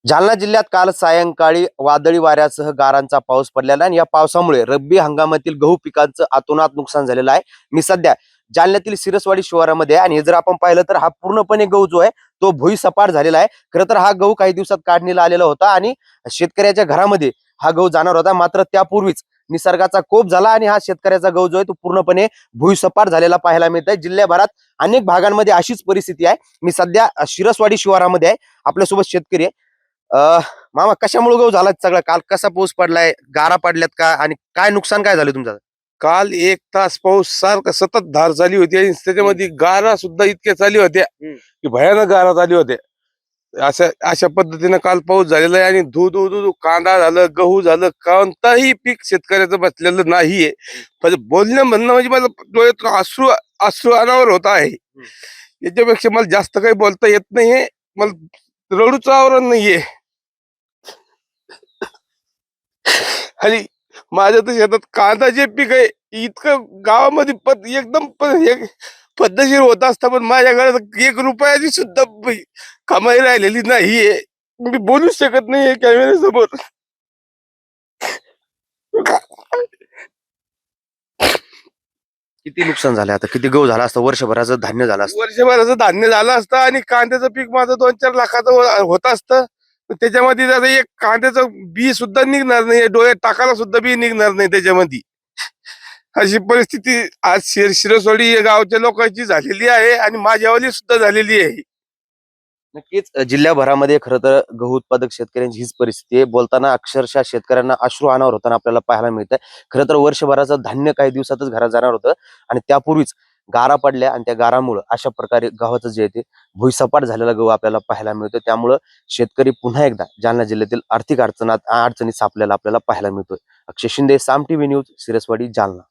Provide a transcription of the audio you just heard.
जालना जिल्ह्यात काल सायंकाळी वादळी वाऱ्यासह गारांचा पाऊस पडलेला आणि या पावसामुळे रब्बी हंगामातील गहू पिकांचं अतोनात नुकसान झालेलं आहे। मी सध्या जालन्यातील सिरसवाडी शिवारामध्ये आहे आणि हे जर आपण पाहिलं तर हा पूर्णपणे गहू जो आहे तो भुईसपाट झालेला आहे। खरं तर हा गहू काही दिवसात काढणीला आलेला होता आणि शेतकऱ्याच्या घरामध्ये हा गहू जाणार होता, मात्र त्यापूर्वीच निसर्गाचा कोप झाला आणि हा शेतकऱ्याचा गहू जो आहे तो पूर्णपणे भुईसपाट झालेला पाहायला मिळत आहे। जिल्ह्याभरात अनेक भागांमध्ये अशीच परिस्थिती आहे। मी सध्या सिरसवाडी शिवारामध्ये आहे, आपल्यासोबत शेतकरी आहे। मामा, कशामुळे गहू झाला सगळा? काल कसा पाऊस पडलाय, गारा पडल्यात का आणि काय नुकसान काय झालं तुमचं? काल 1 तास पाऊस सारखा सतत धार झाली होती आणि त्याच्यामध्ये गारा सुद्धा इतक्या चालू होत्या की भयानक गारा चालू होत्या। अशा पद्धतीने काल पाऊस झालेला आहे आणि धू कांदा झालं, गहू झालं, कोणताही पीक शेतकऱ्याचं बसलेलं नाहीये। पण बोलणं म्हणणं म्हणजे मला डोळ्यातून अश्रू अश्रू अनावर होत आहे। याच्यापेक्षा मला जास्त काही बोलता येत नाहीये, मला रडूचं आवरण नाहीये। आणि माझ्या तर शेतात कांदा जे पीक आहे इतकं गावामध्ये एकदम हे पद्धतशीर होत असतं, पण माझ्या घरात 1 रुपयाची सुद्धा कमाई राहिलेली नाहीये। मी बोलू शकत नाहीये कॅमेऱ्यासमोर। किती नुकसान झालं? आता किती गहू झाला असतं? वर्षभराचं धान्य झालं असतं। वर्षभराचं धान्य झालं असतं आणि कांद्याचं पीक माझं 2-4 लाखाचं होत असतं। पण त्याच्यामध्ये जर एक कांद्याचं बी सुद्धा निघणार नाही, डोळ्यात टाकायला सुद्धा बी निघणार नाही त्याच्यामध्ये। अशी परिस्थिती आज सिरसवाडी या गावच्या लोकांची झालेली आहे आणि माझ्यावाली सुद्धा झालेली आहे। नक्कीच जिल्ह्याभरामध्ये खरं तर गहू उत्पादक शेतकऱ्यांची हीच परिस्थिती आहे। बोलताना अक्षरशः शेतकऱ्यांना अश्रू अनावर होताना आपल्याला पाहायला मिळतंय। खरं तर वर्षभराचं धान्य काही दिवसातच घरात जाणार होतं आणि त्यापूर्वीच गारा पडल्या आणि त्या गारामुळे अशा प्रकारे गव्हाचं जे आहे ते भुईसपाट झालेला गहू आपल्याला पाहायला मिळतो। त्यामुळं शेतकरी पुन्हा एकदा जालना जिल्ह्यातील आर्थिक अडचणीत सापडलेला आपल्याला पाहायला मिळतोय। अक्षय शिंदे, साम टीव्ही न्यूज, सिरसवाडी, जालना।